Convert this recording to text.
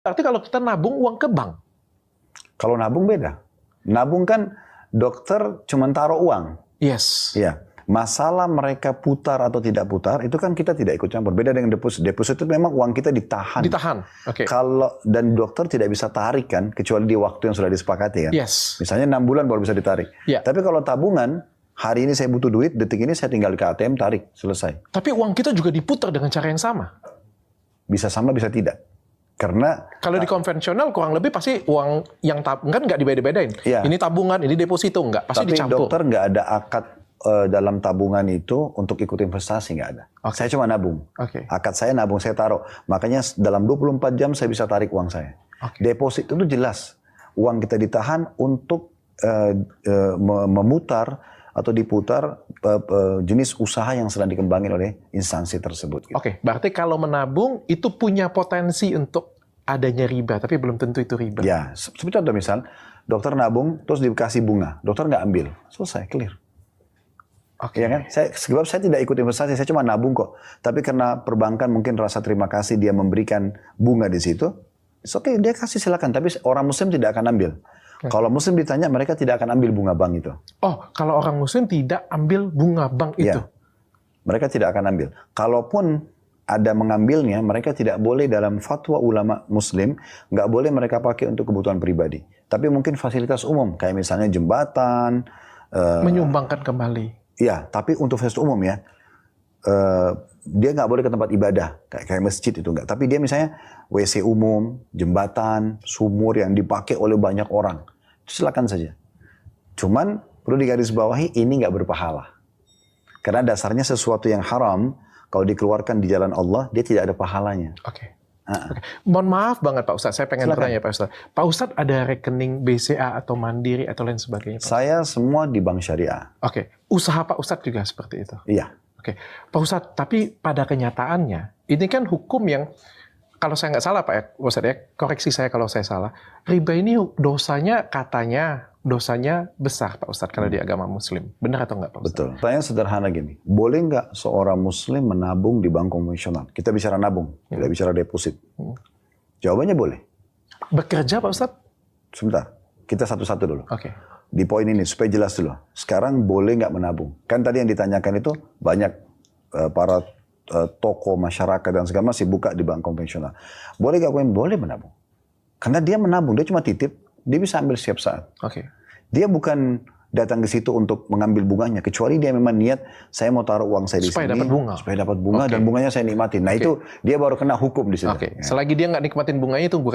Berarti kalau kita nabung uang ke bank? Kalau nabung beda. Nabung kan dokter cuma taruh uang. Yes. Ya. Masalah mereka putar atau tidak putar, itu kan kita tidak ikut campur. Beda dengan deposit. Deposit itu memang uang kita ditahan. Ditahan, oke. Dan dokter tidak bisa tarik kan, kecuali di waktu yang sudah disepakati kan. Yes. Misalnya 6 bulan baru bisa ditarik. Yeah. Tapi kalau tabungan, hari ini saya butuh duit, detik ini saya tinggal ke ATM, tarik, selesai. Tapi uang kita juga diputar dengan cara yang sama? Bisa sama, bisa tidak. Karena kalau di konvensional kurang lebih pasti uang yang tabungan kan nggak dibeda-bedain. Yeah. Ini tabungan, ini deposito, nggak. Pasti tapi dicampur. Dokter nggak ada akad dalam tabungan itu untuk ikut investasi, nggak ada. Okay. Saya cuma nabung. Okay. Akad saya nabung, saya taruh. Makanya dalam 24 jam saya bisa tarik uang saya. Okay. Deposit itu jelas. Uang kita ditahan untuk memutar atau diputar jenis usaha yang sedang dikembangin oleh instansi tersebut. Oke, berarti kalau menabung itu punya potensi untuk adanya riba, tapi belum tentu itu riba. Ya, seperti contoh misal, dokter nabung terus dikasih bunga, dokter nggak ambil, selesai, clear. Oke. Ya kan? Sebab saya tidak ikut investasi, saya cuma nabung kok. Tapi karena perbankan mungkin rasa terima kasih dia memberikan bunga di situ, oke, dia kasih silakan. Tapi orang Muslim tidak akan ambil. Kalau Muslim ditanya, mereka tidak akan ambil bunga bank itu. Oh, kalau orang Muslim tidak ambil bunga bank itu? Ya, mereka tidak akan ambil. Kalaupun ada mengambilnya, mereka tidak boleh dalam fatwa ulama Muslim, nggak boleh mereka pakai untuk kebutuhan pribadi. Tapi mungkin fasilitas umum, kayak misalnya jembatan. Menyumbangkan kembali. Ya, tapi untuk fasilitas umum ya, dia nggak boleh ke tempat ibadah, kayak masjid itu nggak. Tapi dia misalnya WC umum, jembatan, sumur yang dipakai oleh banyak orang, silakan saja. Cuman perlu digarisbawahi ini nggak berpahala, karena dasarnya sesuatu yang haram kalau dikeluarkan di jalan Allah dia tidak ada pahalanya. Oke. Okay. Mohon maaf banget Pak Ustadz, saya pengen bertanya Pak Ustadz. Pak Ustadz ada rekening BCA atau Mandiri atau lain sebagainya? Pak? Saya semua di bank syariah. Oke. Usaha Pak Ustadz juga seperti itu? Iya. Oke. Pak Ustadz, tapi pada kenyataannya, ini kan hukum yang, kalau saya nggak salah Pak Ustadz ya, koreksi saya kalau saya salah, riba ini dosanya katanya, dosanya besar Pak Ustadz kalau di agama Muslim. Benar atau nggak Pak Ustadz? Betul. Pertanyaan sederhana gini, boleh nggak seorang Muslim menabung di bank konvensional? Kita bicara nabung, tidak bicara deposit. Jawabannya boleh. Bekerja Pak Ustadz? Sebentar, kita satu-satu dulu. Oke. Di poin ini, supaya jelas dulu. Sekarang boleh nggak menabung? Kan tadi yang ditanyakan itu banyak para toko masyarakat dan segala masih buka di bank konvensional. Boleh nggak? Boleh menabung. Karena dia menabung, dia cuma titip, dia bisa ambil setiap saat. Oke. Dia bukan datang ke situ untuk mengambil bunganya, kecuali dia memang niat saya mau taruh uang saya di sini supaya dapat bunga. Supaya dapat bunga dan bunganya saya nikmatin. Nah itu dia baru kena hukum di situ. Oke. Selagi dia nggak nikmatin bunganya itu bukan